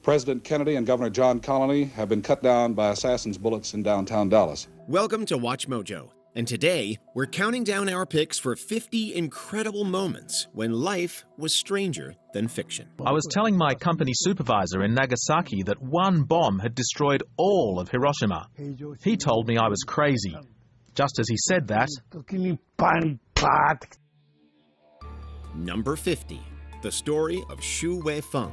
President Kennedy and Governor John Connally have been cut down by assassins' bullets in downtown Dallas. Welcome to Watch Mojo, and today we're counting down our picks for 50 incredible moments when life was stranger than fiction. I was telling my company supervisor in Nagasaki that one bomb had destroyed all of Hiroshima. He told me I was crazy. Just as he said that... Number 50. The Story of Shu Weong.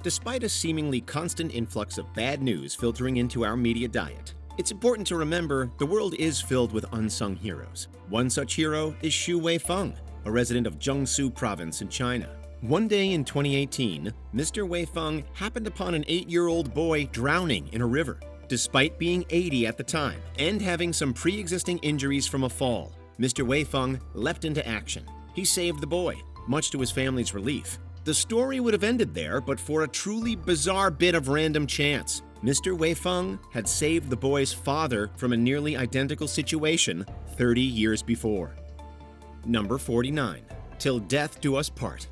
Despite a seemingly constant influx of bad news filtering into our media diet, it's important to remember the world is filled with unsung heroes. One such hero is Shu Weong, a resident of Jiangsu province in China. One day in 2018, Mr. Weong happened upon an 8-year-old boy drowning in a river. Despite being 80 at the time and having some pre-existing injuries from a fall, Mr. Weong leapt into action. He saved the boy, much to his family's relief. The story would have ended there, but for a truly bizarre bit of random chance. Mr. Weong had saved the boy's father from a nearly identical situation 30 years before. Number 49. Till Death Do Us Part.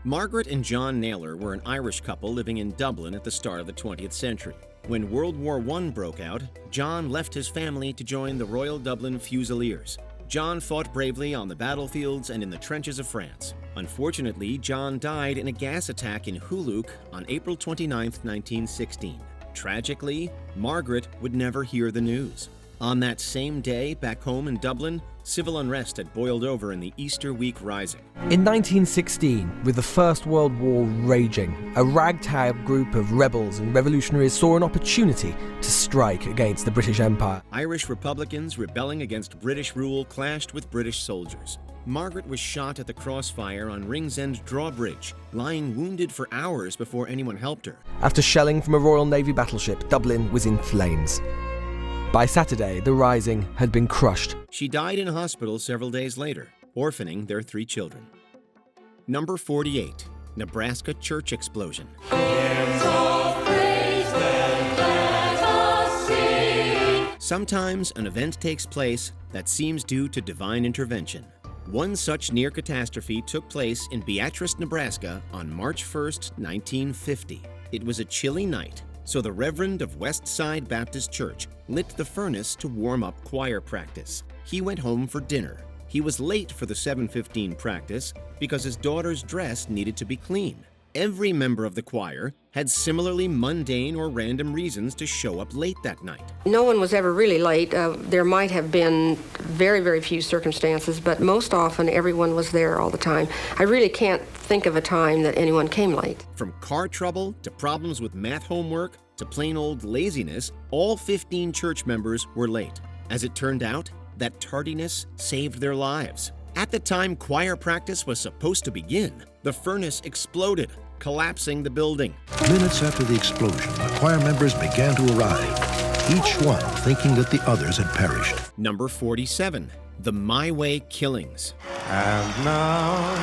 Margaret and John Naylor were an Irish couple living in Dublin at the start of the 20th century. When World War I broke out, John left his family to join the Royal Dublin Fusiliers. John fought bravely on the battlefields and in the trenches of France. Unfortunately, John died in a gas attack in Huluk on April 29, 1916. Tragically, Margaret would never hear the news. On that same day, back home in Dublin, civil unrest had boiled over in the Easter Week Rising. In 1916, with the First World War raging, a ragtag group of rebels and revolutionaries saw an opportunity to strike against the British Empire. Irish Republicans rebelling against British rule clashed with British soldiers. Margaret was shot at the crossfire on Ringsend Drawbridge, lying wounded for hours before anyone helped her. After shelling from a Royal Navy battleship, Dublin was in flames. By Saturday, the Rising had been crushed. She died in a hospital several days later, orphaning their 3 children. Number 48. Nebraska Church Explosion. Sometimes an event takes place that seems due to divine intervention. One such near catastrophe took place in Beatrice, Nebraska on March 1st, 1950. It was a chilly night, so the Reverend of West Side Baptist Church lit the furnace to warm up choir practice. He went home for dinner. He was late for the 7:15 practice because his daughter's dress needed to be clean. Every member of the choir had similarly mundane or random reasons to show up late that night. No one was ever really late. There might have been very, very few circumstances, but most often everyone was there all the time. I really can't think of a time that anyone came late. From car trouble to problems with math homework to plain old laziness, all 15 church members were late. As it turned out, that tardiness saved their lives. At the time choir practice was supposed to begin, the furnace exploded, collapsing the building. Minutes after the explosion, the choir members began to arrive, each one thinking that the others had perished. Number 47. The My Way Killings. And now,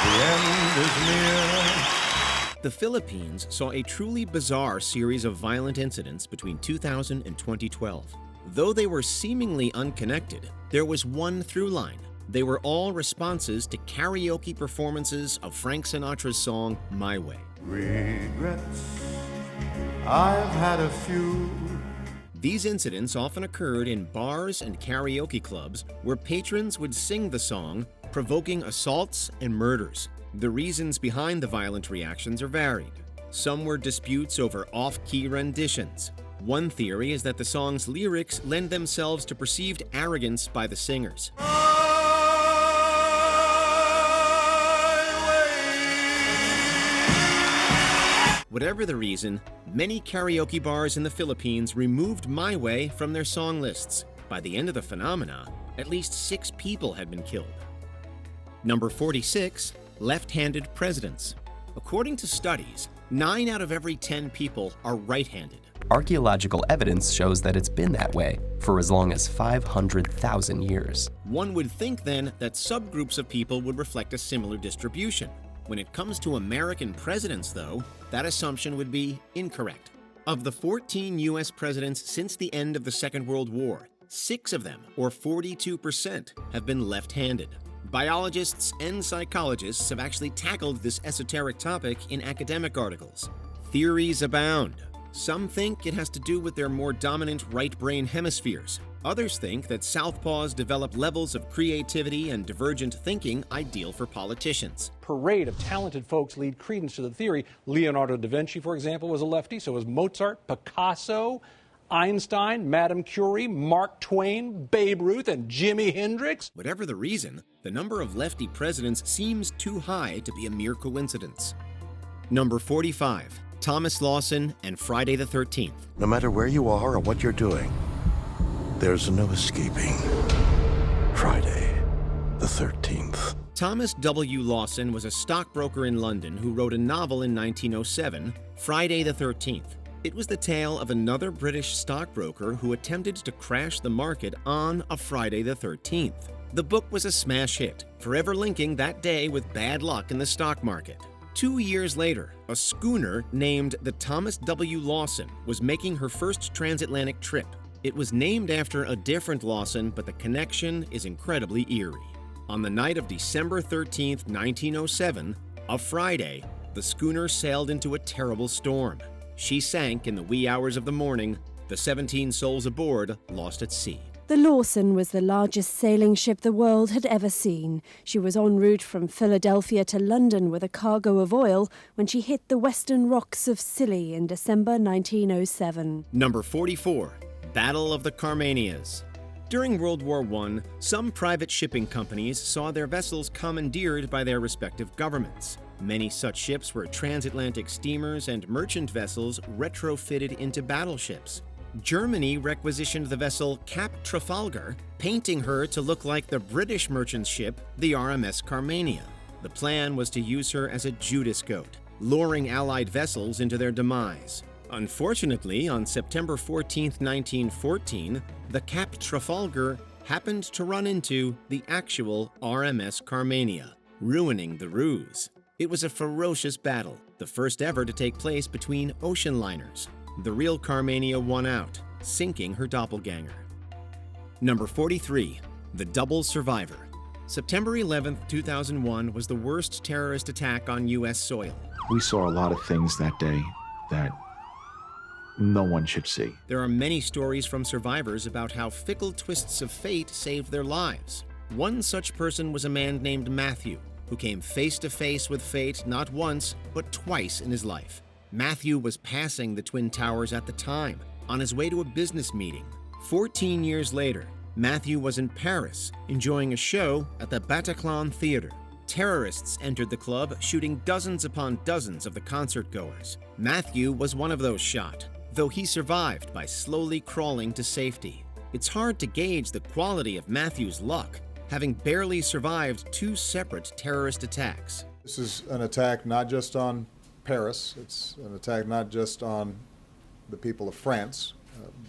the end is near. The Philippines saw a truly bizarre series of violent incidents between 2000 and 2012. Though they were seemingly unconnected, there was one through line. They were all responses to karaoke performances of Frank Sinatra's song, My Way. Regrets, I've had a few. These incidents often occurred in bars and karaoke clubs where patrons would sing the song, provoking assaults and murders. The reasons behind the violent reactions are varied. Some were disputes over off-key renditions. One theory is that the song's lyrics lend themselves to perceived arrogance by the singers. Whatever the reason, many karaoke bars in the Philippines removed My Way from their song lists. By the end of the phenomena, at least 6 people had been killed. Number 46. Lefthanded Presidents. According to studies, 9 out of every 10 people are right-handed. Archaeological evidence shows that it's been that way for as long as 500,000 years. One would think then that subgroups of people would reflect a similar distribution. When it comes to American presidents, though, that assumption would be incorrect. Of the 14 U.S. presidents since the end of the Second World War, 6 of them, or 42%, have been left-handed. Biologists and psychologists have actually tackled this esoteric topic in academic articles. Theories abound. Some think it has to do with their more dominant right brain hemispheres. Others think that southpaws develop levels of creativity and divergent thinking ideal for politicians. Parade of talented folks lead credence to the theory. Leonardo da Vinci, for example, was a lefty, so was Mozart, Picasso, Einstein, Madame Curie, Mark Twain, Babe Ruth, and Jimi Hendrix. Whatever the reason, the number of lefty presidents seems too high to be a mere coincidence. Number 45, Thomas Lawson and Friday the 13th. No matter where you are or what you're doing, there's no escaping Friday the 13th. Thomas W. Lawson was a stockbroker in London who wrote a novel in 1907, Friday the 13th. It was the tale of another British stockbroker who attempted to crash the market on a Friday the 13th. The book was a smash hit, forever linking that day with bad luck in the stock market. 2 years later, a schooner named the Thomas W. Lawson was making her first transatlantic trip. It was named after a different Lawson, but the connection is incredibly eerie. On the night of December 13, 1907, a Friday, the schooner sailed into a terrible storm. She sank in the wee hours of the morning, the 17 souls aboard lost at sea. The Lawson was the largest sailing ship the world had ever seen. She was en route from Philadelphia to London with a cargo of oil when she hit the western rocks of Scilly in December 1907. Number 44, Battle of the Carmenas. During World War I, some private shipping companies saw their vessels commandeered by their respective governments. Many such ships were transatlantic steamers and merchant vessels retrofitted into battleships. Germany requisitioned the vessel Cap Trafalgar, painting her to look like the British merchant ship, the RMS Carmania. The plan was to use her as a Judas goat, luring Allied vessels into their demise. Unfortunately, on September 14, 1914, the Cap Trafalgar happened to run into the actual RMS Carmania, ruining the ruse. It was a ferocious battle, the first ever to take place between ocean liners. The real Carmania won out, sinking her doppelganger. Number 43, The Double Survivor. September 11, 2001 was the worst terrorist attack on U.S. soil. We saw a lot of things that day that no one should see. There are many stories from survivors about how fickle twists of fate saved their lives. One such person was a man named Matthew, who came face to face with fate not once, but twice in his life. Matthew was passing the Twin Towers at the time, on his way to a business meeting. 14 years later, Matthew was in Paris, enjoying a show at the Bataclan Theater. Terrorists entered the club, shooting dozens upon dozens of the concert-goers. Matthew was one of those shot, though he survived by slowly crawling to safety. It's hard to gauge the quality of Matthew's luck, having barely survived 2 separate terrorist attacks. This is an attack not just on Paris, it's an attack not just on the people of France,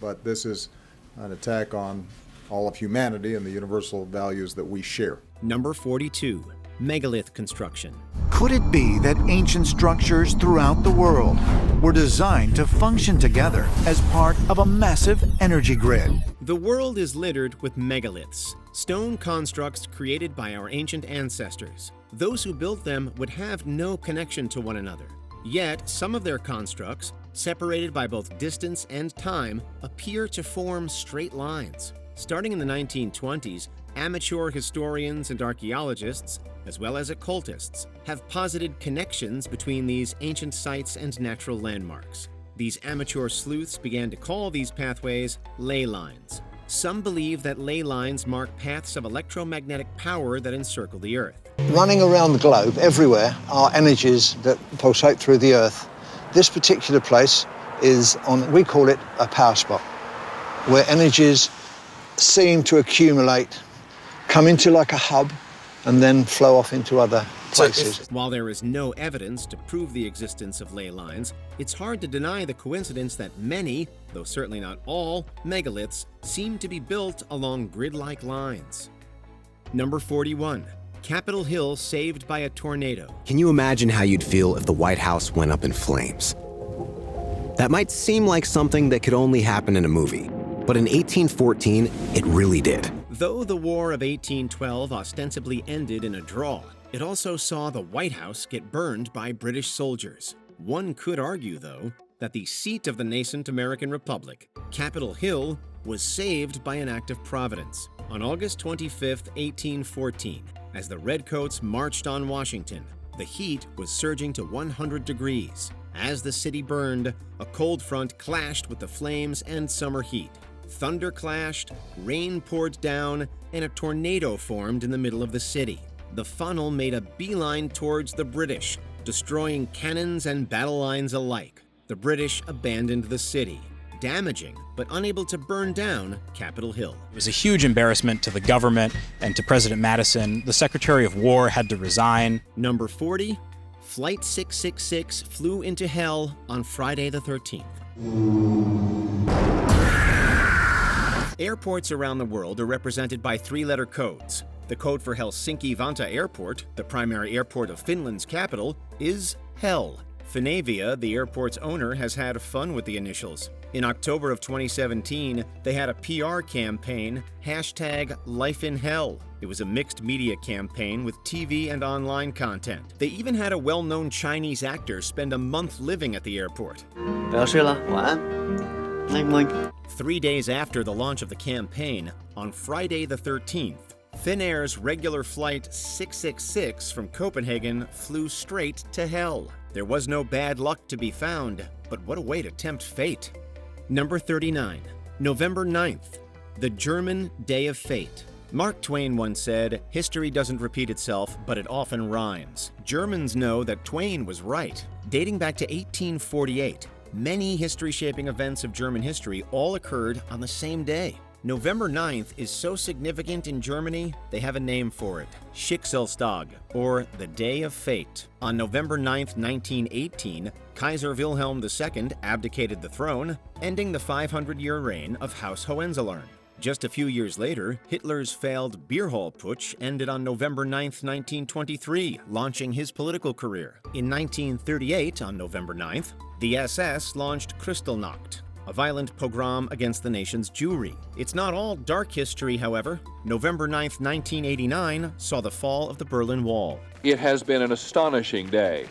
but this is an attack on all of humanity and the universal values that we share. Number 42, Megalith Construction. Could it be that ancient structures throughout the world were designed to function together as part of a massive energy grid? The world is littered with megaliths, stone constructs created by our ancient ancestors. Those who built them would have no connection to one another. Yet, some of their constructs, separated by both distance and time, appear to form straight lines. Starting in the 1920s, amateur historians and archaeologists, as well as occultists, have posited connections between these ancient sites and natural landmarks. These amateur sleuths began to call these pathways ley lines. Some believe that ley lines mark paths of electromagnetic power that encircle the Earth. Running around the globe, everywhere, are energies that pulsate through the Earth. This particular place is on, we call it a power spot, where energies seem to accumulate, come into like a hub, and then flow off into other places. While there is no evidence to prove the existence of ley lines, it's hard to deny the coincidence that many, though certainly not all, megaliths seem to be built along grid-like lines. Number 41. Capitol Hill saved by a tornado. Can you imagine how you'd feel if the White House went up in flames? That might seem like something that could only happen in a movie, but in 1814, it really did. Though the War of 1812 ostensibly ended in a draw, it also saw the White House get burned by British soldiers. One could argue, though, that the seat of the nascent American Republic, Capitol Hill, was saved by an act of providence. On August 25, 1814, as the Redcoats marched on Washington, the heat was surging to 100 degrees. As the city burned, a cold front clashed with the flames and summer heat. Thunder clashed, rain poured down, and a tornado formed in the middle of the city. The funnel made a beeline towards the British, destroying cannons and battle lines alike. The British abandoned the city, damaging but unable to burn down Capitol Hill. It was a huge embarrassment to the government and to President Madison. The Secretary of War had to resign. Number 40, Flight 666 flew into hell on Friday the 13th. Airports around the world are represented by three-letter codes. The code for Helsinki-Vantaa Airport, the primary airport of Finland's capital, is HEL. Finavia, the airport's owner, has had fun with the initials. In October of 2017, they had a PR campaign, #LifeInHell. It was a mixed media campaign with TV and online content. They even had a well-known Chinese actor spend a month living at the airport. 3 days after the launch of the campaign, on Friday the 13th, Finnair's regular flight 666 from Copenhagen flew straight to hell. There was no bad luck to be found, but what a way to tempt fate. Number 39, November 9th, the German Day of Fate. Mark Twain once said, "History doesn't repeat itself, but it often rhymes." Germans know that Twain was right. Dating back to 1848, many history-shaping events of German history all occurred on the same day. November 9th is so significant in Germany, they have a name for it, Schicksalstag, or the Day of Fate. On November 9th, 1918, Kaiser Wilhelm II abdicated the throne, ending the 500-year reign of House Hohenzollern. Just a few years later, Hitler's failed beer hall putsch ended on November 9th, 1923, launching his political career. In 1938, on November 9th, the SS launched Kristallnacht, a violent pogrom against the nation's Jewry. It's not all dark history, however. November 9th, 1989 saw the fall of the Berlin Wall. It has been an astonishing day.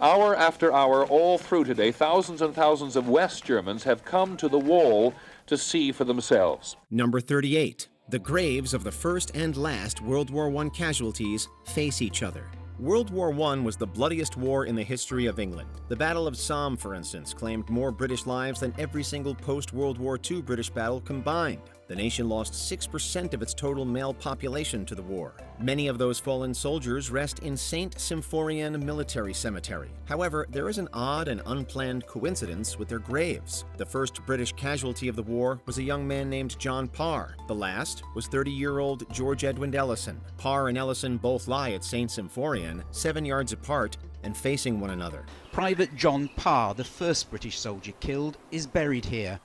Hour after hour, all through today, thousands and thousands of West Germans have come to the wall to see for themselves. Number 38. The graves of the first and last World War I casualties face each other. World War I was the bloodiest war in the history of England. The Battle of Somme, for instance, claimed more British lives than every single post-World War II British battle combined. The nation lost 6% of its total male population to the war. Many of those fallen soldiers rest in St. Symphorien Military Cemetery. However, there is an odd and unplanned coincidence with their graves. The first British casualty of the war was a young man named John Parr. The last was 30-year-old George Edwin Ellison. Parr and Ellison both lie at St. Symphorien, 7 yards apart and facing one another. Private John Parr, the first British soldier killed, is buried here.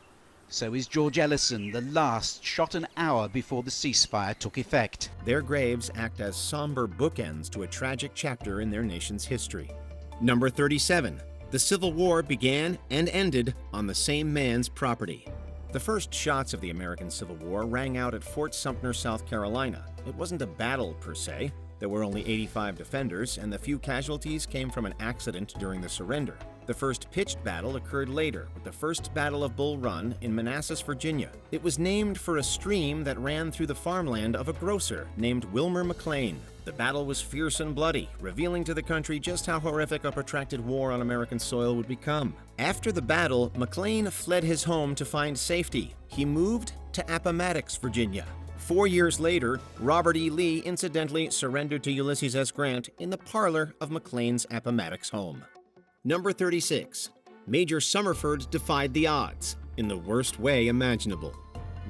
So is George Ellison, the last, shot an hour before the ceasefire took effect. Their graves act as somber bookends to a tragic chapter in their nation's history. Number 37. The Civil War began and ended on the same man's property. The first shots of the American Civil War rang out at Fort Sumter, South Carolina. It wasn't a battle per se. There were only 85 defenders, and the few casualties came from an accident during the surrender. The first pitched battle occurred later, with the First Battle of Bull Run in Manassas, Virginia. It was named for a stream that ran through the farmland of a grocer named Wilmer McLean. The battle was fierce and bloody, revealing to the country just how horrific a protracted war on American soil would become. After the battle, McLean fled his home to find safety. He moved to Appomattox, Virginia. 4 years later, Robert E. Lee incidentally surrendered to Ulysses S. Grant in the parlor of McLean's Appomattox home. Number 36. Major Summerford defied the odds in the worst way imaginable.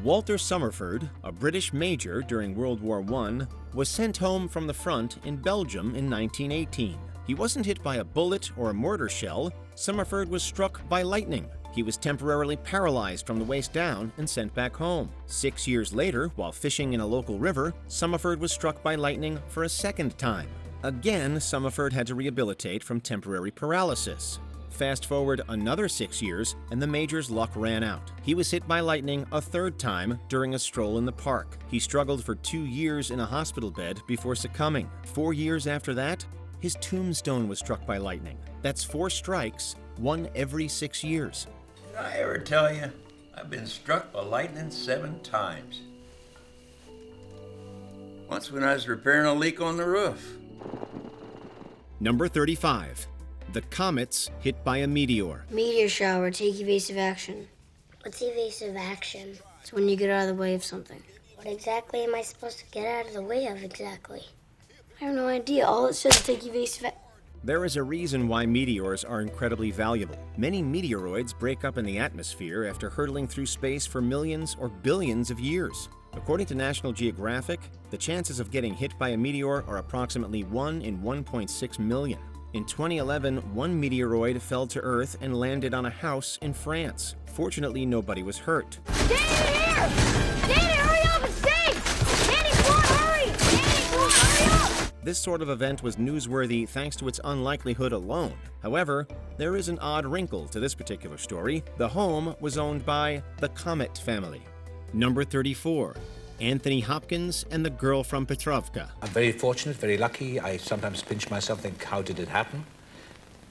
Walter Summerford, a British major during World War I, was sent home from the front in Belgium in 1918. He wasn't hit by a bullet or a mortar shell. Summerford was struck by lightning. He was temporarily paralyzed from the waist down and sent back home. 6 years later, while fishing in a local river, Summerford was struck by lightning for a second time. Again, Summerford had to rehabilitate from temporary paralysis. Fast forward another 6 years, and the major's luck ran out. He was hit by lightning a third time during a stroll in the park. He struggled for 2 years in a hospital bed before succumbing. 4 years after that, his tombstone was struck by lightning. That's 4 strikes, 1 every 6 years. Did I ever tell you I've been struck by lightning 7 times? Once when I was repairing a leak on the roof. Number 35. The Comets hit by a meteor. Meteor shower, take evasive action. What's evasive action? It's when you get out of the way of something. What exactly am I supposed to get out of the way of exactly? I have no idea. All it says is take evasive action. There is a reason why meteors are incredibly valuable. Many meteoroids break up in the atmosphere after hurtling through space for millions or billions of years. According to National Geographic, the chances of getting hit by a meteor are approximately 1 in 1.6 million. In 2011, one meteoroid fell to Earth and landed on a house in France. Fortunately, nobody was hurt. Danny, here! Danny, hurry up, it's safe! Danny, come on, hurry! Danny, come on, hurry up! This sort of event was newsworthy thanks to its unlikelihood alone. However, there is an odd wrinkle to this particular story. The home was owned by the Comet family. Number 34. Anthony Hopkins and the Girl from Petrovka. I'm very fortunate, very lucky. I sometimes pinch myself and think, how did it happen?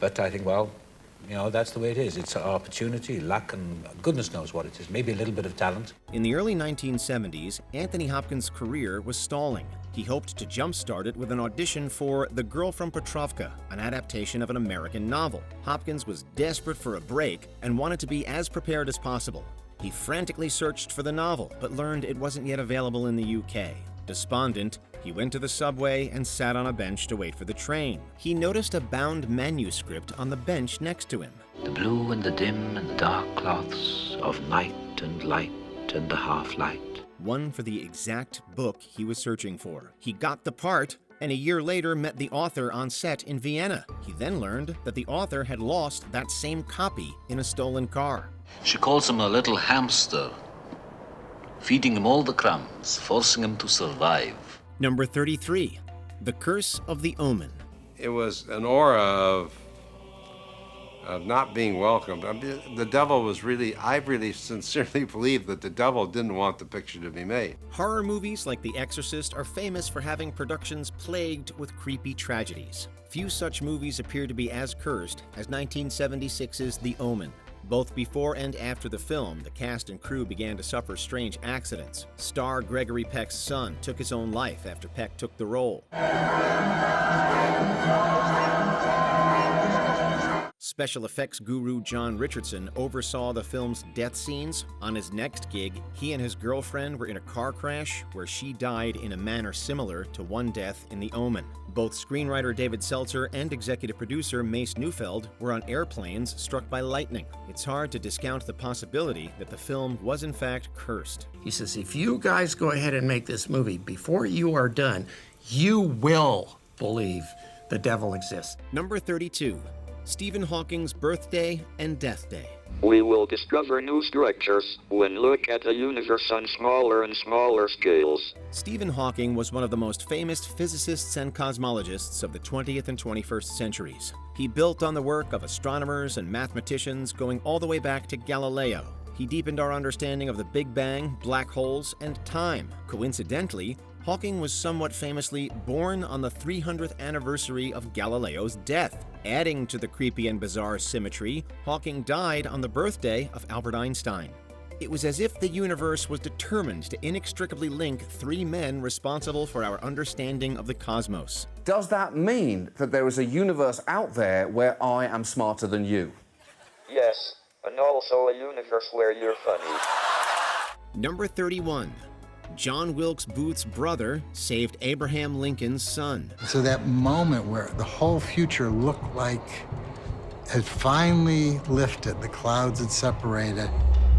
But I think, well, you know, that's the way it is. It's an opportunity, luck, and goodness knows what it is. Maybe a little bit of talent. In the early 1970s, Anthony Hopkins' career was stalling. He hoped to jumpstart it with an audition for The Girl from Petrovka, an adaptation of an American novel. Hopkins was desperate for a break and wanted to be as prepared as possible. He frantically searched for the novel, but learned it wasn't yet available in the UK. Despondent, he went to the subway and sat on a bench to wait for the train. He noticed a bound manuscript on the bench next to him. The blue and the dim and the dark cloths of night and light and the half-light. One for the exact book he was searching for. He got the part, and a year later met the author on set in Vienna. He then learned that the author had lost that same copy in a stolen car. She calls him a little hamster, feeding him all the crumbs, forcing him to survive. Number 33. The Curse of the Omen. It was an aura of not being welcomed. I mean, the devil was I really sincerely believe that the devil didn't want the picture to be made. Horror movies like The Exorcist are famous for having productions plagued with creepy tragedies. Few such movies appear to be as cursed as 1976's The Omen. Both before and after the film, the cast and crew began to suffer strange accidents. Star Gregory Peck's son took his own life after Peck took the role. Special effects guru John Richardson oversaw the film's death scenes. On his next gig, he and his girlfriend were in a car crash where she died in a manner similar to one death in The Omen. Both screenwriter David Seltzer and executive producer Mace Neufeld were on airplanes struck by lightning. It's hard to discount the possibility that the film was in fact cursed. He says, if you guys go ahead and make this movie, before you are done, you will believe the devil exists. Number 32. Stephen Hawking's Birthday and Death Day. We will discover new structures when look at the universe on smaller and smaller scales. Stephen Hawking was one of the most famous physicists and cosmologists of the 20th and 21st centuries. He built on the work of astronomers and mathematicians going all the way back to Galileo. He deepened our understanding of the Big Bang, black holes, and time. Coincidentally, Hawking was somewhat famously born on the 300th anniversary of Galileo's death. Adding to the creepy and bizarre symmetry, Hawking died on the birthday of Albert Einstein. It was as if the universe was determined to inextricably link 3 men responsible for our understanding of the cosmos. Does that mean that there is a universe out there where I am smarter than you? Yes, and also a universe where you're funny. Number 31. John Wilkes Booth's brother saved Abraham Lincoln's son. So that moment where the whole future looked like had finally lifted, the clouds had separated,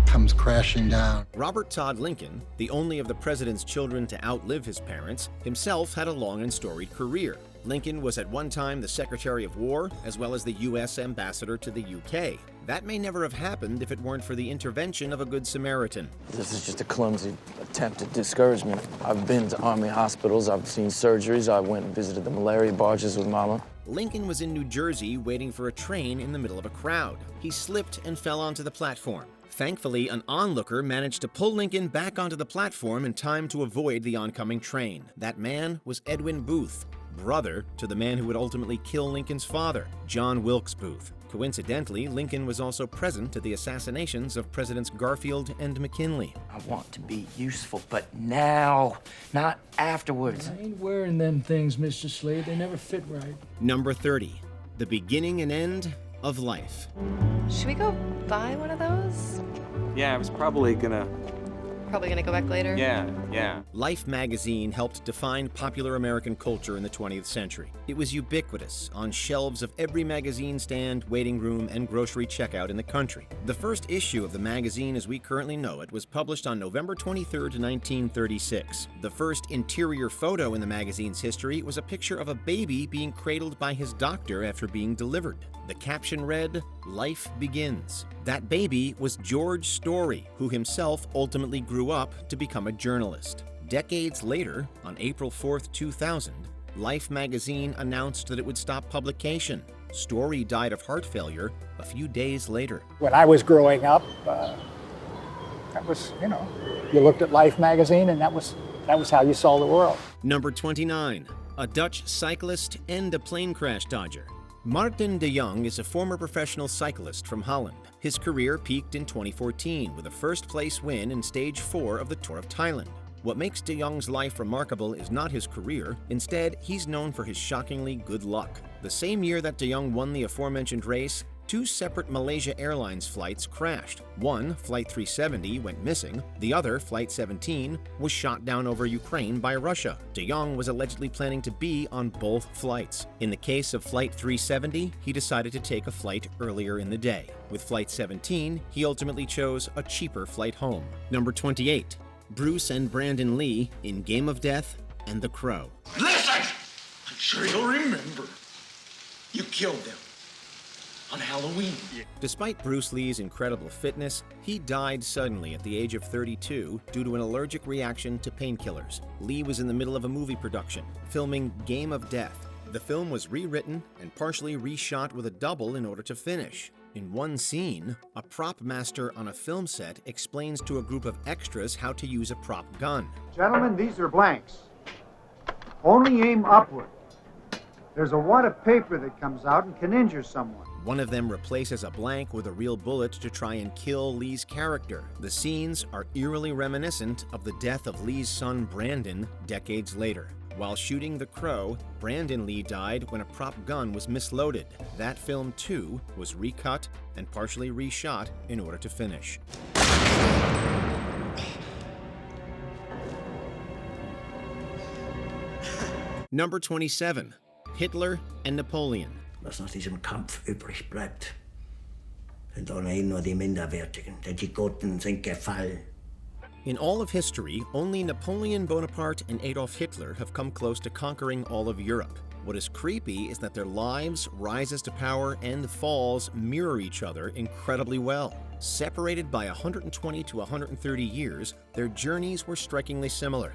comes crashing down. Robert Todd Lincoln, the only of the president's children to outlive his parents, himself had a long and storied career. Lincoln was at one time the Secretary of War, as well as the U.S. ambassador to the UK. That may never have happened if it weren't for the intervention of a Good Samaritan. This is just a clumsy attempt at discouragement. I've been to Army hospitals, I've seen surgeries, I went and visited the malaria barges with Mama. Lincoln was in New Jersey waiting for a train in the middle of a crowd. He slipped and fell onto the platform. Thankfully, an onlooker managed to pull Lincoln back onto the platform in time to avoid the oncoming train. That man was Edwin Booth. brother to the man who would ultimately kill Lincoln's father, John Wilkes Booth. Coincidentally, Lincoln was also present at the assassinations of Presidents Garfield and McKinley. I want to be useful, but now, not afterwards. I ain't wearing them things, Mr. Slade. They never fit right. Number 30. The beginning and end of life. Should we go buy one of those? Yeah, I was probably gonna go back later? Yeah. Life magazine helped define popular American culture in the 20th century. It was ubiquitous on shelves of every magazine stand, waiting room, and grocery checkout in the country. The first issue of the magazine as we currently know it was published on November 23, 1936. The first interior photo in the magazine's history was a picture of a baby being cradled by his doctor after being delivered. The caption read, "Life Begins." That baby was George Story, who himself ultimately grew up to become a journalist. Decades later, on April 4th, 2000, Life magazine announced that it would stop publication. Story died of heart failure a few days later. When I was growing up, that was, you looked at Life magazine and that was how you saw the world. Number 29, a Dutch cyclist and a plane crash dodger. Martin de Jong is a former professional cyclist from Holland. His career peaked in 2014 with a first-place win in Stage 4 of the Tour of Thailand. What makes de Jong's life remarkable is not his career. Instead, he's known for his shockingly good luck. The same year that de Jong won the aforementioned race, two separate Malaysia Airlines flights crashed. One, Flight 370, went missing. The other, Flight 17, was shot down over Ukraine by Russia. De Jong was allegedly planning to be on both flights. In the case of Flight 370, he decided to take a flight earlier in the day. With Flight 17, he ultimately chose a cheaper flight home. Number 28, Bruce and Brandon Lee in Game of Death and The Crow. Listen! I'm sure you'll remember. You killed them. On Halloween. Despite Bruce Lee's incredible fitness, he died suddenly at the age of 32 due to an allergic reaction to painkillers. Lee was in the middle of a movie production, filming Game of Death. The film was rewritten and partially reshot with a double in order to finish. In one scene, a prop master on a film set explains to a group of extras how to use a prop gun. Gentlemen, these are blanks. Only aim upward. There's a wad of paper that comes out and can injure someone. One of them replaces a blank with a real bullet to try and kill Lee's character. The scenes are eerily reminiscent of the death of Lee's son Brandon decades later. While shooting The Crow, Brandon Lee died when a prop gun was misloaded. That film, too, was recut and partially reshot in order to finish. Number 27, Hitler and Napoleon. Was nach diesem Kampf übrig bleibt, sind ohnehin nur die Minderwertigen, denn die Guten sind gefallen. In all of history, only Napoleon Bonaparte and Adolf Hitler have come close to conquering all of Europe. What is creepy is that their lives, rises to power, and falls mirror each other incredibly well. Separated by 120 to 130 years, their journeys were strikingly similar.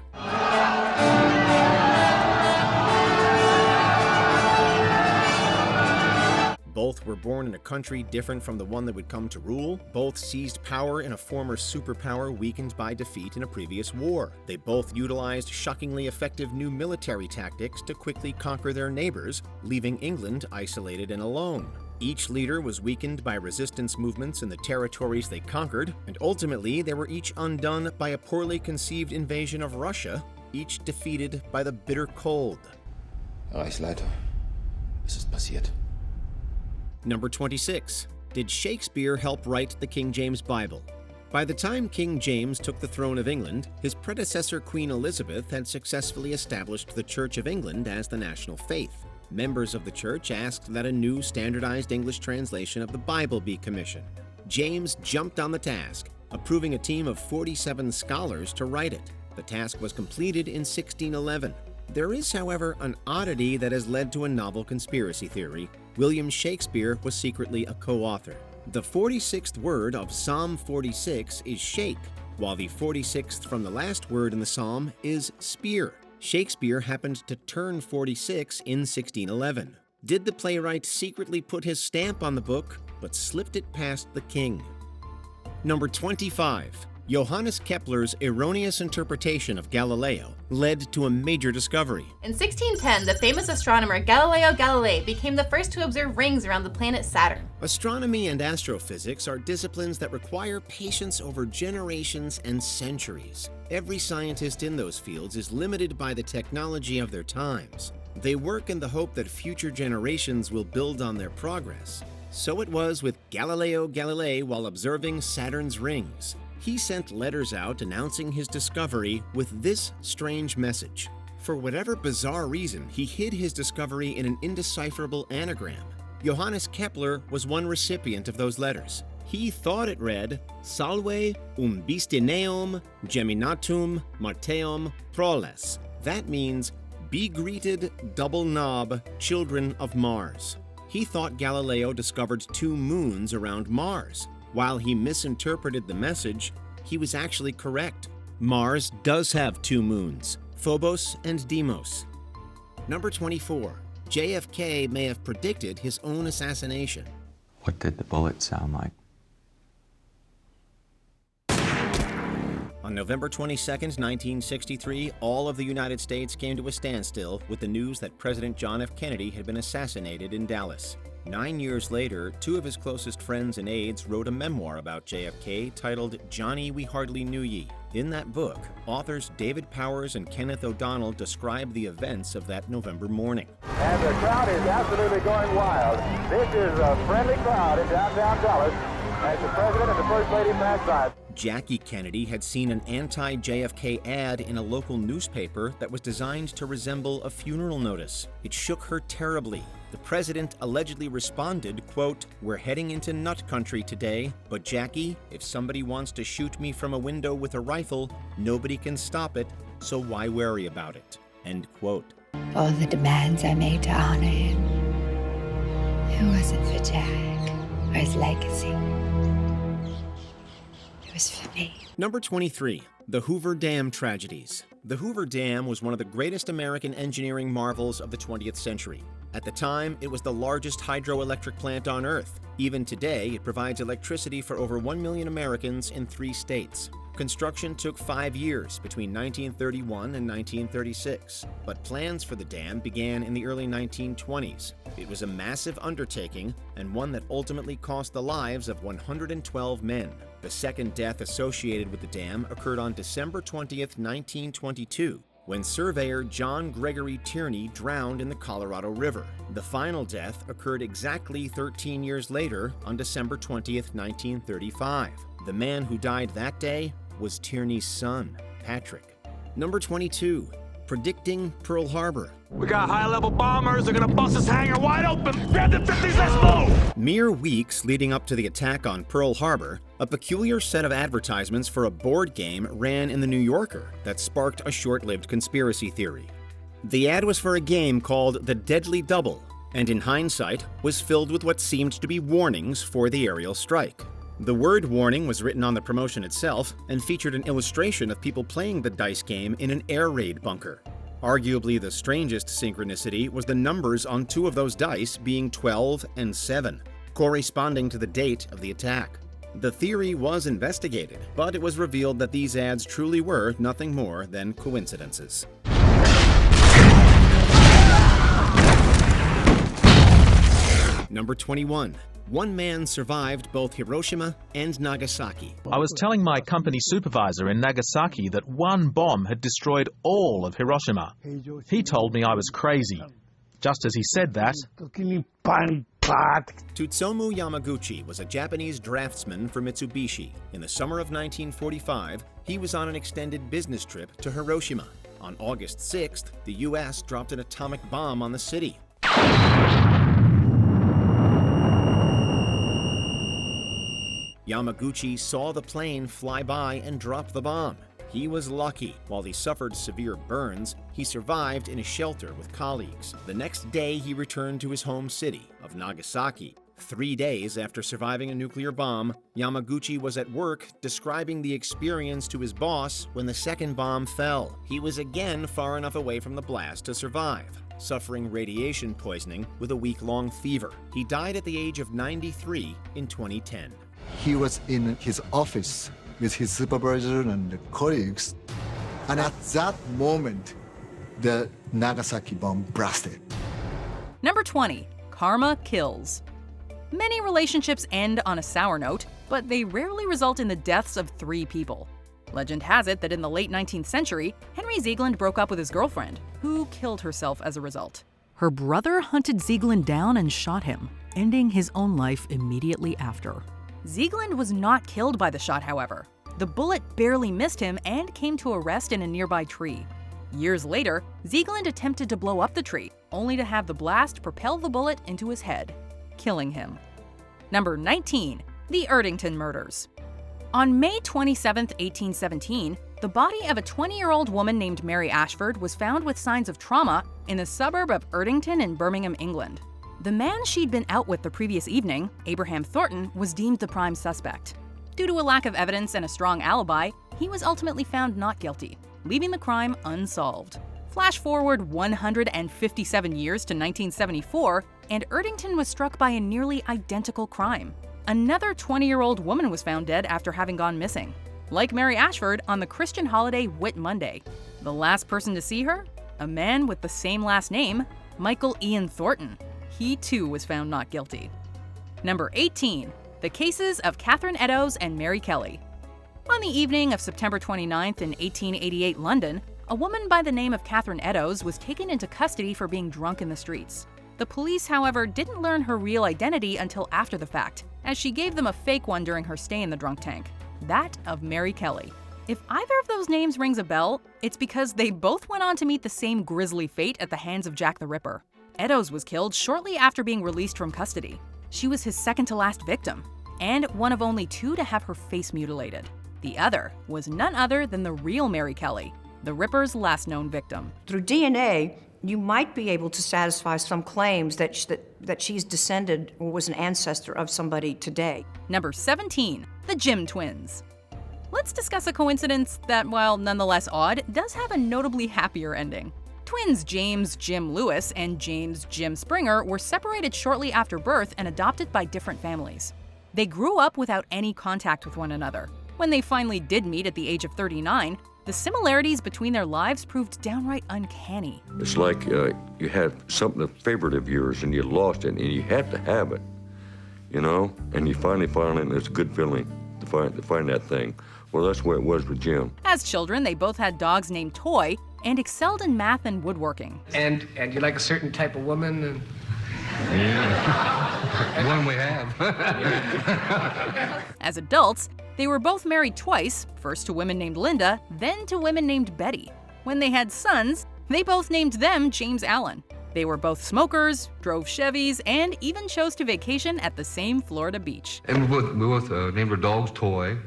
Both were born in a country different from the one that would come to rule. Both seized power in a former superpower weakened by defeat in a previous war. They both utilized shockingly effective new military tactics to quickly conquer their neighbors, leaving England isolated and alone. Each leader was weakened by resistance movements in the territories they conquered, and ultimately they were each undone by a poorly conceived invasion of Russia, each defeated by the bitter cold. Reichsleiter, es ist passiert. Number 26. Did Shakespeare help write the King James Bible? By the time King James took the throne of England, his predecessor Queen Elizabeth had successfully established the Church of England as the national faith. Members of the church asked that a new standardized English translation of the Bible be commissioned. James jumped on the task, approving a team of 47 scholars to write it. The task was completed in 1611. There is, however, an oddity that has led to a novel conspiracy theory. William Shakespeare was secretly a co-author. The 46th word of Psalm 46 is shake, while the 46th from the last word in the psalm is spear. Shakespeare happened to turn 46 in 1611. Did the playwright secretly put his stamp on the book, but slipped it past the king? Number 25. Johannes Kepler's erroneous interpretation of Galileo led to a major discovery. In 1610, the famous astronomer Galileo Galilei became the first to observe rings around the planet Saturn. Astronomy and astrophysics are disciplines that require patience over generations and centuries. Every scientist in those fields is limited by the technology of their times. They work in the hope that future generations will build on their progress. So it was with Galileo Galilei while observing Saturn's rings. He sent letters out announcing his discovery with this strange message. For whatever bizarre reason, he hid his discovery in an indecipherable anagram. Johannes Kepler was one recipient of those letters. He thought it read, Salve umbistinum geminatum Marteum proles. That means, be greeted, double knob, children of Mars. He thought Galileo discovered 2 moons around Mars. While he misinterpreted the message, he was actually correct. Mars does have 2 moons, Phobos and Deimos. Number 24. JFK may have predicted his own assassination. What did the bullet sound like? On November 22, 1963, all of the United States came to a standstill with the news that President John F. Kennedy had been assassinated in Dallas. 9 years later, 2 of his closest friends and aides wrote a memoir about JFK titled Johnny We Hardly Knew Ye. In that book, authors David Powers and Kenneth O'Donnell describe the events of that November morning. And the crowd is absolutely going wild. This is a friendly crowd in downtown Dallas as the President and the First Lady pass by. Jackie Kennedy had seen an anti-JFK ad in a local newspaper that was designed to resemble a funeral notice. It shook her terribly. The president allegedly responded, quote, "We're heading into nut country today, but Jackie, if somebody wants to shoot me from a window with a rifle, nobody can stop it, so why worry about it?" End quote. All the demands I made to honor him, it wasn't for Jack or his legacy. It was for me. Number 23. The Hoover Dam tragedies. The Hoover Dam was one of the greatest American engineering marvels of the 20th century. At the time, it was the largest hydroelectric plant on Earth. Even today, it provides electricity for over 1 million Americans in 3 states. Construction took 5 years between 1931 and 1936, but plans for the dam began in the early 1920s. It was a massive undertaking and one that ultimately cost the lives of 112 men. The second death associated with the dam occurred on December 20th, 1922, when surveyor John Gregory Tierney drowned in the Colorado River. The final death occurred exactly 13 years later on December 20th, 1935. The man who died that day was Tierney's son, Patrick. Number 22. Predicting Pearl Harbor. We got high-level bombers. They're gonna bust this hangar wide open. Grab the 50s, let's move! Mere weeks leading up to the attack on Pearl Harbor, a peculiar set of advertisements for a board game ran in the New Yorker that sparked a short-lived conspiracy theory. The ad was for a game called The Deadly Double, and in hindsight was filled with what seemed to be warnings for the aerial strike. The word warning was written on the promotion itself and featured an illustration of people playing the dice game in an air raid bunker. Arguably the strangest synchronicity was the numbers on 2 of those dice being 12 and 7, corresponding to the date of the attack. The theory was investigated, but it was revealed that these ads truly were nothing more than coincidences. Number 21. One man survived both Hiroshima and Nagasaki. I was telling my company supervisor in Nagasaki that one bomb had destroyed all of Hiroshima. He told me I was crazy. Just as he said that, Tsutomu Yamaguchi was a Japanese draftsman for Mitsubishi. In the summer of 1945, he was on an extended business trip to Hiroshima. On August 6th, the U.S. dropped an atomic bomb on the city. Yamaguchi saw the plane fly by and drop the bomb. He was lucky. While he suffered severe burns, he survived in a shelter with colleagues. The next day, he returned to his home city of Nagasaki. 3 days after surviving a nuclear bomb, Yamaguchi was at work describing the experience to his boss when the second bomb fell. He was again far enough away from the blast to survive, suffering radiation poisoning with a week-long fever. He died at the age of 93 in 2010. He was in his office with his supervisor and the colleagues. And at that moment, the Nagasaki bomb blasted. Number 20, karma kills. Many relationships end on a sour note, but they rarely result in the deaths of 3 people. Legend has it that in the late 19th century, Henry Ziegland broke up with his girlfriend, who killed herself as a result. Her brother hunted Ziegland down and shot him, ending his own life immediately after. Ziegland was not killed by the shot, however. The bullet barely missed him and came to a rest in a nearby tree. Years later, Ziegland attempted to blow up the tree, only to have the blast propel the bullet into his head, killing him. Number 19, the Erdington murders. On May 27, 1817, the body of a 20-year-old woman named Mary Ashford was found with signs of trauma in the suburb of Erdington in Birmingham, England. The man she'd been out with the previous evening, Abraham Thornton, was deemed the prime suspect. Due to a lack of evidence and a strong alibi, he was ultimately found not guilty, leaving the crime unsolved. Flash forward 157 years to 1974, and Erdington was struck by a nearly identical crime. Another 20-year-old woman was found dead after having gone missing. Like Mary Ashford, on the Christian holiday Whit Monday. The last person to see her? A man with the same last name, Michael Ian Thornton. He too was found not guilty. Number 18, the cases of Katherine Edos and Mary Kelly. On the evening of September 29th in 1888 London, a woman by the name of Katherine Edos was taken into custody for being drunk in the streets. The police, however, didn't learn her real identity until after the fact, as she gave them a fake one during her stay in the drunk tank, that of Mary Kelly. If either of those names rings a bell, it's because they both went on to meet the same grisly fate at the hands of Jack the Ripper. Edos was killed shortly after being released from custody. She was his second-to-last victim, and one of only 2 to have her face mutilated. The other was none other than the real Mary Kelly, the Ripper's last known victim. Through DNA, you might be able to satisfy some claims that she's descended or was an ancestor of somebody today. Number 17, the Jim twins. Let's discuss a coincidence that, while nonetheless odd, does have a notably happier ending. Twins James Jim Lewis and James Jim Springer were separated shortly after birth and adopted by different families. They grew up without any contact with one another. When they finally did meet at the age of 39, the similarities between their lives proved downright uncanny. It's like you had something, a favorite of yours, and you lost it, and you had to have it, you know? And you finally found it, and it's a good feeling to find that thing. Well, that's where it was with Jim. As children, they both had dogs named Toy and excelled in math and woodworking. And you like a certain type of woman? Yeah, one we have. As adults, they were both married twice, first to women named Linda, then to women named Betty. When they had sons, they both named them James Allen. They were both smokers, drove Chevys, and even chose to vacation at the same Florida beach. And we both named our dogs Toy.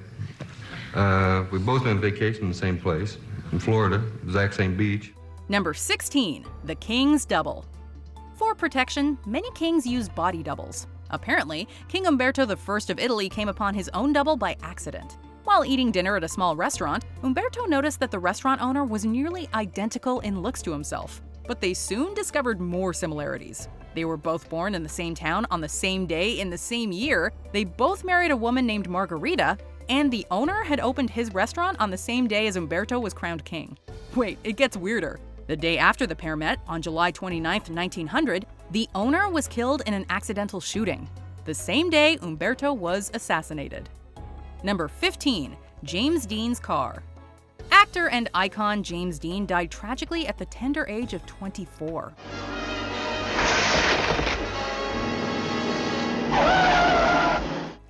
We both went on vacation in the same place, in Florida, exact same beach. Number 16, the King's Double. For protection, many kings use body doubles. Apparently, King Umberto I of Italy came upon his own double by accident. While eating dinner at a small restaurant, Umberto noticed that the restaurant owner was nearly identical in looks to himself. But they soon discovered more similarities. They were both born in the same town on the same day in the same year, they both married a woman named Margarita, and the owner had opened his restaurant on the same day as Umberto was crowned king. Wait, it gets weirder. The day after the pair met, on July 29, 1900, the owner was killed in an accidental shooting. The same day, Umberto was assassinated. Number 15, James Dean's car. Actor and icon James Dean died tragically at the tender age of 24.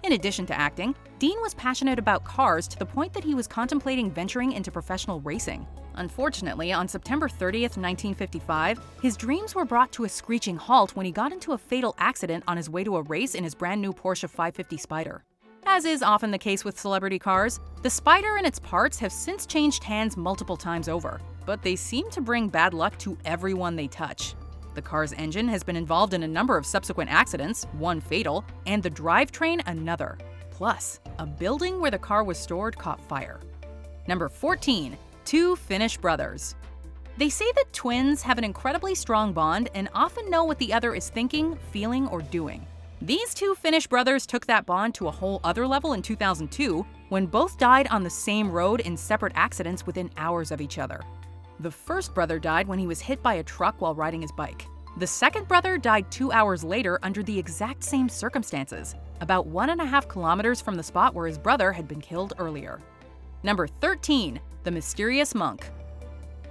In addition to acting, Dean was passionate about cars to the point that he was contemplating venturing into professional racing. Unfortunately, on September 30th, 1955, his dreams were brought to a screeching halt when he got into a fatal accident on his way to a race in his brand new Porsche 550 Spyder. As is often the case with celebrity cars, the Spyder and its parts have since changed hands multiple times over, but they seem to bring bad luck to everyone they touch. The car's engine has been involved in a number of subsequent accidents, one fatal, and the drivetrain another. Plus, a building where the car was stored caught fire. Number 14, two Finnish brothers. They say that twins have an incredibly strong bond and often know what the other is thinking, feeling, or doing. These two Finnish brothers took that bond to a whole other level in 2002 when both died on the same road in separate accidents within hours of each other. The first brother died when he was hit by a truck while riding his bike. The second brother died 2 hours later under the exact same circumstances, about 1.5 kilometers from the spot where his brother had been killed earlier. Number 13, The Mysterious Monk.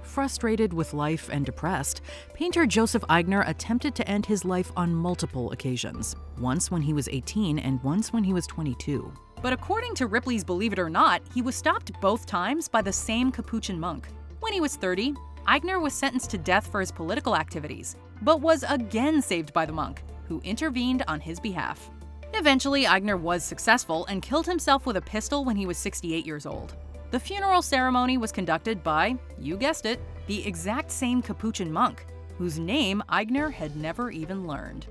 Frustrated with life and depressed, painter Joseph Eigner attempted to end his life on multiple occasions, once when he was 18 and once when he was 22. But according to Ripley's Believe It or Not, he was stopped both times by the same Capuchin monk. When he was 30, Eigner was sentenced to death for his political activities, but was again saved by the monk, who intervened on his behalf. Eventually, Eigner was successful and killed himself with a pistol when he was 68 years old. The funeral ceremony was conducted by, you guessed it, the exact same Capuchin monk, whose name Eigner had never even learned.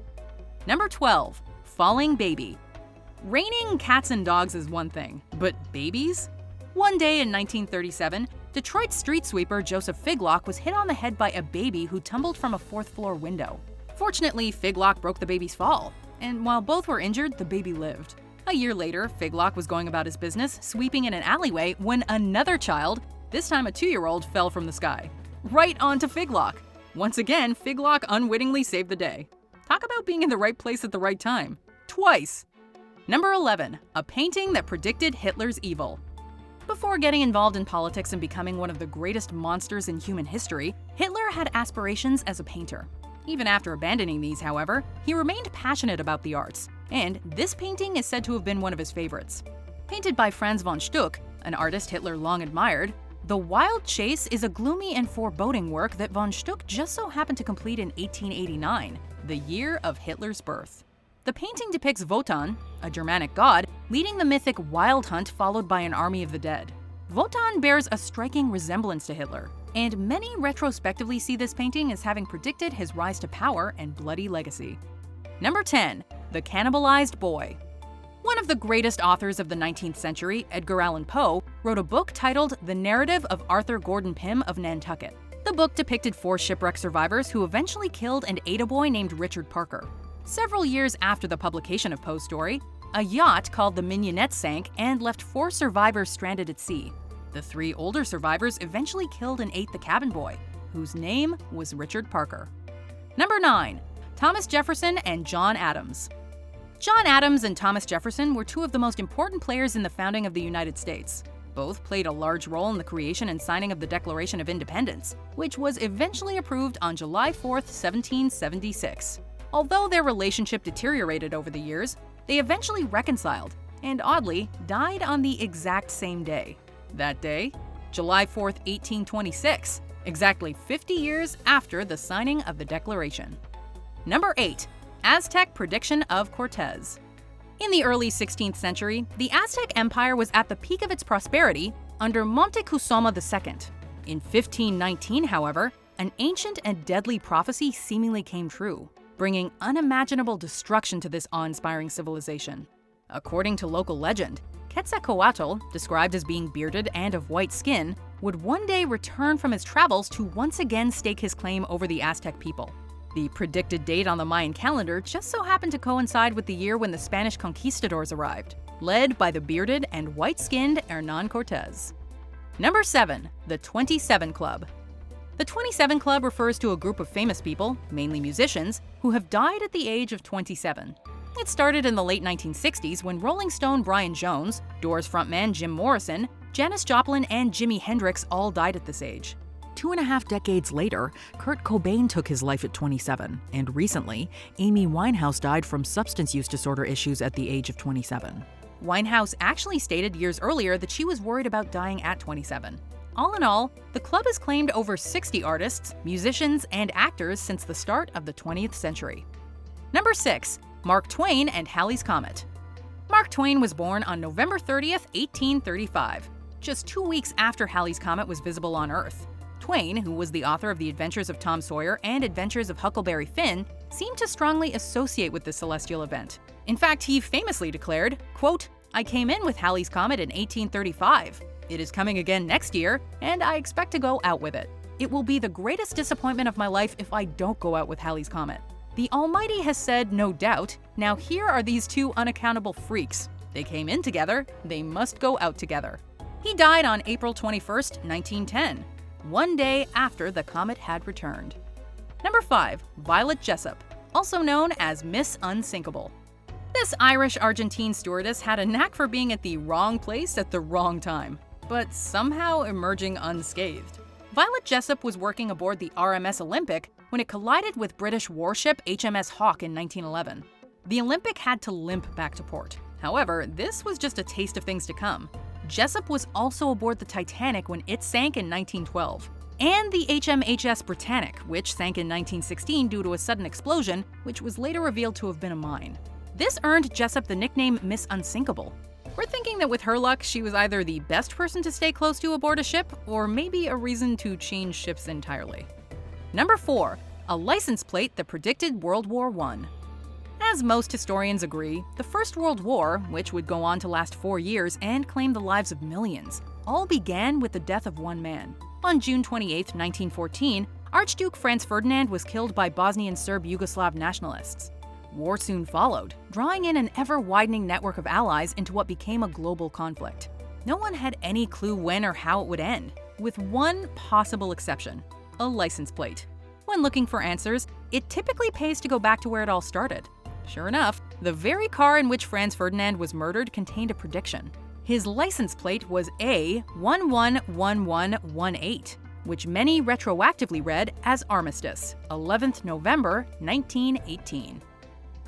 Number 12, Falling Baby. Raining cats and dogs is one thing, but babies? One day in 1937, Detroit street sweeper Joseph Figlock was hit on the head by a baby who tumbled from a 4th-floor window. Fortunately, Figlock broke the baby's fall, and while both were injured, the baby lived. A year later, Figlock was going about his business, sweeping in an alleyway, when another child, this time a 2-year-old, fell from the sky. Right onto Figlock. Once again, Figlock unwittingly saved the day. Talk about being in the right place at the right time. Twice. Number 11, a painting that predicted Hitler's evil. Before getting involved in politics and becoming one of the greatest monsters in human history, Hitler had aspirations as a painter. Even after abandoning these, however, he remained passionate about the arts, and this painting is said to have been one of his favorites. Painted by Franz von Stuck, an artist Hitler long admired, The Wild Chase is a gloomy and foreboding work that von Stuck just so happened to complete in 1889, the year of Hitler's birth. The painting depicts Wotan, a Germanic god, leading the mythic wild hunt followed by an army of the dead. Wotan bears a striking resemblance to Hitler, and many retrospectively see this painting as having predicted his rise to power and bloody legacy. Number 10, The Cannibalized Boy. One of the greatest authors of the 19th century, Edgar Allan Poe, wrote a book titled The Narrative of Arthur Gordon Pym of Nantucket. The book depicted 4 shipwreck survivors who eventually killed and ate a boy named Richard Parker. Several years after the publication of Poe's story, a yacht called the Mignonette sank and left 4 survivors stranded at sea. The 3 older survivors eventually killed and ate the cabin boy, whose name was Richard Parker. Number 9, Thomas Jefferson and John Adams. John Adams and Thomas Jefferson were 2 of the most important players in the founding of the United States. Both played a large role in the creation and signing of the Declaration of Independence, which was eventually approved on July 4, 1776. Although their relationship deteriorated over the years, they eventually reconciled, and oddly, died on the exact same day. That day, July 4, 1826, exactly 50 years after the signing of the Declaration. Number 8, Aztec prediction of Cortez. In the early 16th century, the Aztec Empire was at the peak of its prosperity under Montezuma II. In 1519, however, an ancient and deadly prophecy seemingly came true, bringing unimaginable destruction to this awe-inspiring civilization. According to local legend, Quetzalcoatl, described as being bearded and of white skin, would one day return from his travels to once again stake his claim over the Aztec people. The predicted date on the Mayan calendar just so happened to coincide with the year when the Spanish conquistadors arrived, led by the bearded and white-skinned Hernán Cortés. Number 7, the 27 Club. The 27 Club refers to a group of famous people, mainly musicians, who have died at the age of 27. It started in the late 1960s when Rolling Stone Brian Jones, Doors frontman Jim Morrison, Janis Joplin, and Jimi Hendrix all died at this age. 2.5 decades later, Kurt Cobain took his life at 27, and recently, Amy Winehouse died from substance use disorder issues at the age of 27. Winehouse actually stated years earlier that she was worried about dying at 27. All in all, the club has claimed over 60 artists, musicians, and actors since the start of the 20th century. Number 6, Mark Twain and Halley's Comet. Mark Twain was born on November 30th, 1835, just 2 weeks after Halley's Comet was visible on Earth. Twain, who was the author of The Adventures of Tom Sawyer and Adventures of Huckleberry Finn, seemed to strongly associate with this celestial event. In fact, he famously declared, quote, "I came in with Halley's Comet in 1835. It is coming again next year, and I expect to go out with it. It will be the greatest disappointment of my life if I don't go out with Halley's Comet. The Almighty has said no doubt, now here are these two unaccountable freaks. They came in together, they must go out together. He died on April 21st, 1910, one day after the comet had returned. Number 5. Violet Jessup, also known as Miss Unsinkable. This Irish-Argentine stewardess had a knack for being at the wrong place at the wrong time, but somehow emerging unscathed. Violet Jessup was working aboard the RMS Olympic when it collided with British warship HMS Hawke in 1911. The Olympic had to limp back to port. However, this was just a taste of things to come. Jessup was also aboard the Titanic when it sank in 1912, and the HMHS Britannic, which sank in 1916 due to a sudden explosion, which was later revealed to have been a mine. This earned Jessup the nickname Miss Unsinkable. We're thinking that with her luck, she was either the best person to stay close to aboard a ship, or maybe a reason to change ships entirely. Number 4. A license plate that predicted World War I. As most historians agree, the First World War, which would go on to last 4 years and claim the lives of millions, all began with the death of one man. On June 28, 1914, Archduke Franz Ferdinand was killed by Bosnian Serb Yugoslav nationalists. War soon followed, drawing in an ever-widening network of allies into what became a global conflict. No one had any clue when or how it would end, with one possible exception: a license plate. When looking for answers, it typically pays to go back to where it all started. Sure enough, the very car in which Franz Ferdinand was murdered contained a prediction. His license plate was A111118, which many retroactively read as Armistice, 11th November 1918.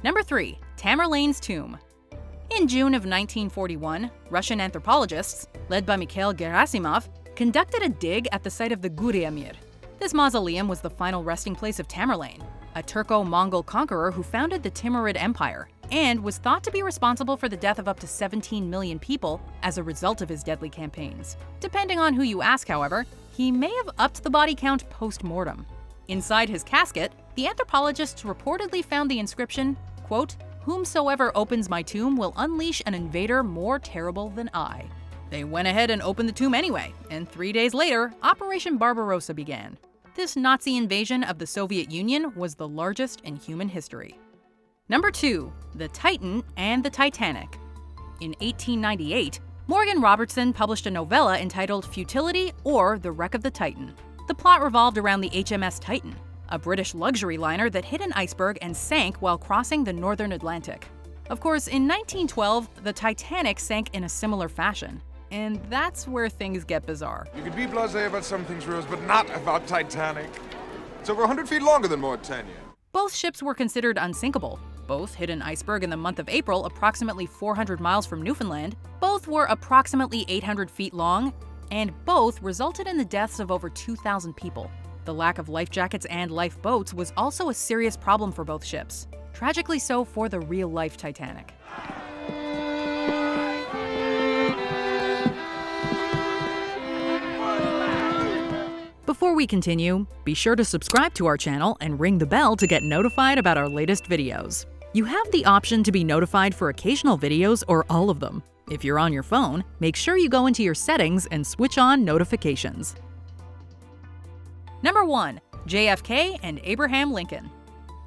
Number 3. Tamerlane's Tomb. In June of 1941, Russian anthropologists, led by Mikhail Gerasimov, conducted a dig at the site of the Guriamir. This mausoleum was the final resting place of Tamerlane, a Turco-Mongol conqueror who founded the Timurid Empire and was thought to be responsible for the death of up to 17 million people as a result of his deadly campaigns. Depending on who you ask, however, he may have upped the body count post-mortem. Inside his casket, the anthropologists reportedly found the inscription, quote, "Whomsoever opens my tomb will unleash an invader more terrible than I." They went ahead and opened the tomb anyway, and 3 days later, Operation Barbarossa began. This Nazi invasion of the Soviet Union was the largest in human history. Number 2. The Titan and the Titanic. In 1898, Morgan Robertson published a novella entitled Futility or The Wreck of the Titan. The plot revolved around the HMS Titan, a British luxury liner that hit an iceberg and sank while crossing the northern Atlantic. Of course, in 1912, the Titanic sank in a similar fashion, and that's where things get bizarre. You could be blasé about some things, Rose, but not about Titanic. It's over 100 feet longer than Mauritania. Both ships were considered unsinkable. Both hit an iceberg in the month of April, approximately 400 miles from Newfoundland. Both were approximately 800 feet long, and both resulted in the deaths of over 2,000 people. The lack of life jackets and lifeboats was also a serious problem for both ships. Tragically so for the real-life Titanic. Before we continue, be sure to subscribe to our channel and ring the bell to get notified about our latest videos. You have the option to be notified for occasional videos or all of them. If you're on your phone, make sure you go into your settings and switch on notifications. Number 1. JFK and Abraham Lincoln.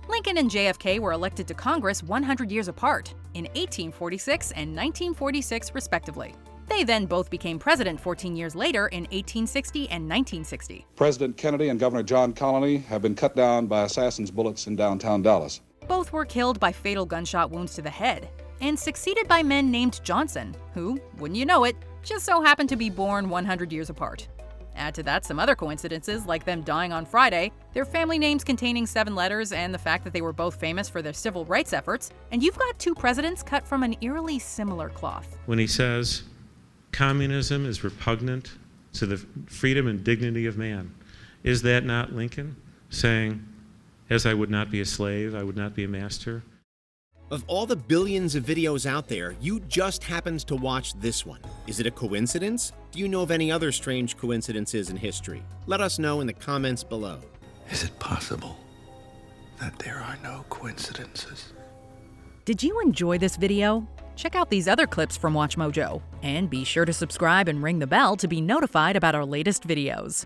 Lincoln and JFK were elected to Congress 100 years apart, in 1846 and 1946 respectively. They then both became president 14 years later in 1860 and 1960. President Kennedy and Governor John Connally have been cut down by assassins' bullets in downtown Dallas. Both were killed by fatal gunshot wounds to the head, and succeeded by men named Johnson, who, wouldn't you know it, just so happened to be born 100 years apart. Add to that some other coincidences, like them dying on Friday, their family names containing 7 letters, and the fact that they were both famous for their civil rights efforts, and you've got 2 presidents cut from an eerily similar cloth. When he says, communism is repugnant to the freedom and dignity of man, is that not Lincoln saying, as I would not be a slave, I would not be a master? Of all the billions of videos out there, you just happened to watch this one. Is it a coincidence? Do you know of any other strange coincidences in history? Let us know in the comments below. Is it possible that there are no coincidences? Did you enjoy this video? Check out these other clips from WatchMojo, and be sure to subscribe and ring the bell to be notified about our latest videos.